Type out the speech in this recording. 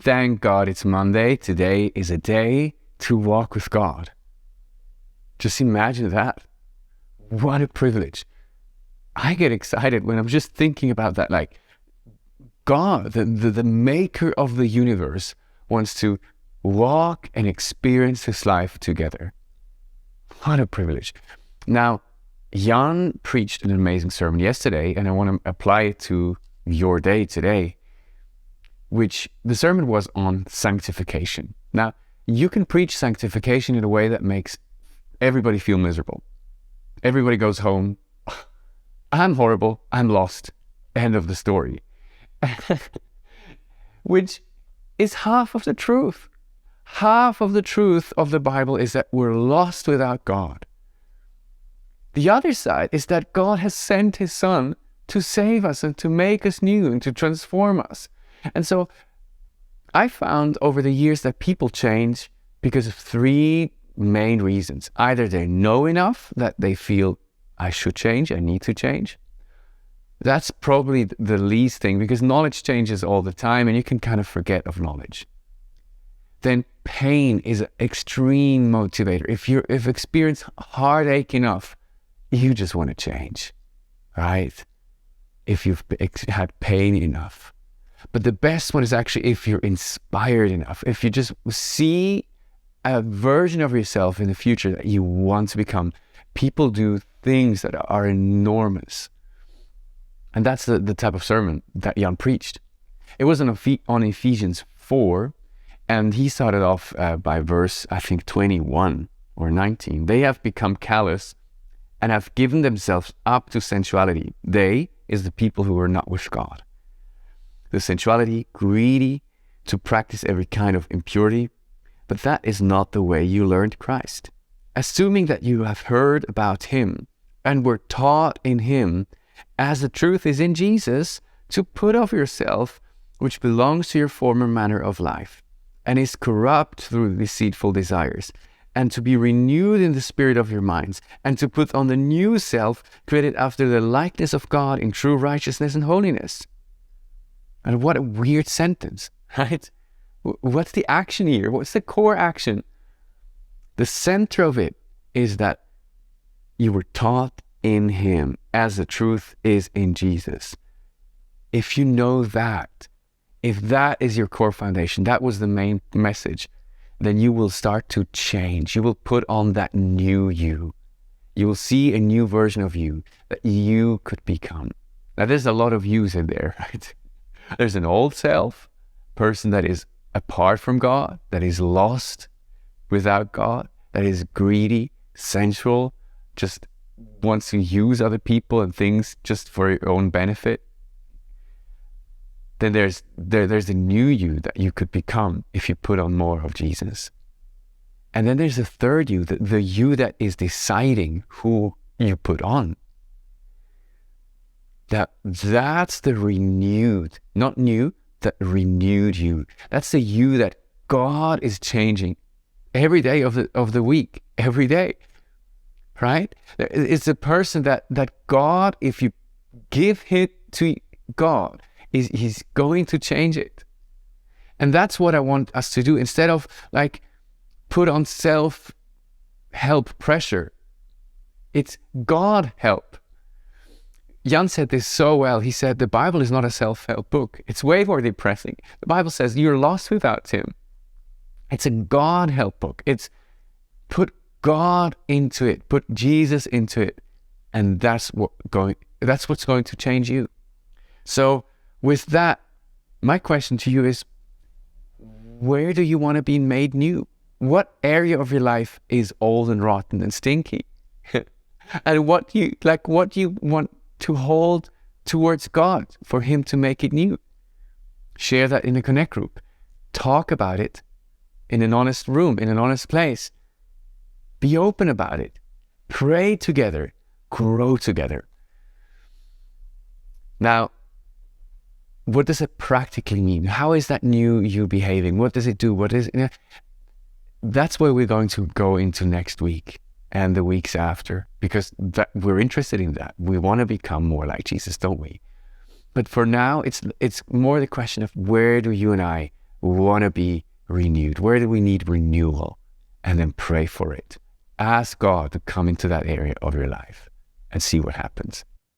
thank God it's Monday. Today is a day to walk with God. Just imagine that. What a privilege. I get excited when I'm just thinking about that. Like, God, the maker of the universe, wants to walk and experience his life together. What a privilege. Now, Jan preached an amazing sermon yesterday, and I want to apply it to your day today, which the sermon was on sanctification. Now, you can preach sanctification in a way that makes everybody feel miserable. Everybody goes home, I'm horrible, I'm lost, end of the story. Which is half of the truth. Half of the truth of the Bible is that we're lost without God. The other side is that God has sent his Son to save us and to make us new and to transform us. And so I found over the years that people change because of three main reasons. Either they know enough that they feel I should change, I need to change. That's probably the least thing, because knowledge changes all the time and you can kind of forget of knowledge. Then pain is an extreme motivator. If experienced heartache enough, you just want to change, right? If you've had pain enough. But the best one is actually if you're inspired enough. If you just see a version of yourself in the future that you want to become. People do things that are enormous. And that's the type of sermon that Jan preached. It was on Ephesians 4, and he started off by verse, I think, 21 or 19. They have become callous and have given themselves up to sensuality. They is the people who are not with God. The sensuality, greedy, to practice every kind of impurity. But that is not the way you learned Christ. Assuming that you have heard about him and were taught in him, as the truth is in Jesus, to put off yourself, which belongs to your former manner of life, and is corrupt through deceitful desires, and to be renewed in the spirit of your minds, and to put on the new self, created after the likeness of God in true righteousness and holiness. And what a weird sentence, right? What's the action here? What's the core action? The center of it is that you were taught in him, as the truth is in Jesus. If you know that, if that is your core foundation, that was the main message, then you will start to change. You will put on that new you. You will see a new version of you that you could become. Now, there's a lot of yous in there, right? There's an old self, person that is apart from God, that is lost without God, that is greedy, sensual, just wants to use other people and things just for your own benefit. Then there's a new you that you could become if you put on more of Jesus. And then there's a third you, the you that is deciding who you put on. That's the renewed, not new, the renewed you. That's the you that God is changing every day of the week, every day, right? It's a person that God, if you give it to God, he's going to change it. And that's what I want us to do. Instead of like put on self-help pressure, it's God help. Jan said this so well. He said the Bible is not a self-help book. It's way more depressing. The Bible says you're lost without him. It's a God help book. It's put God into it, put Jesus into it, and that's what's going to change you. So with that, my question to you is, where do you want to be made new? What area of your life is old and rotten and stinky? And what do you want to hold towards God for him to make it new? Share that in a connect group. Talk about it in an honest room, in an honest place. Be open about it. Pray together. Grow together. Now, what does it practically mean? How is that new you behaving? What does it do? That's where we're going to go into next week and the weeks after, because we're interested in that. We want to become more like Jesus, don't we? But for now, it's more the question of where do you and I want to be renewed? Where do we need renewal? And then pray for it. Ask God to come into that area of your life and see what happens.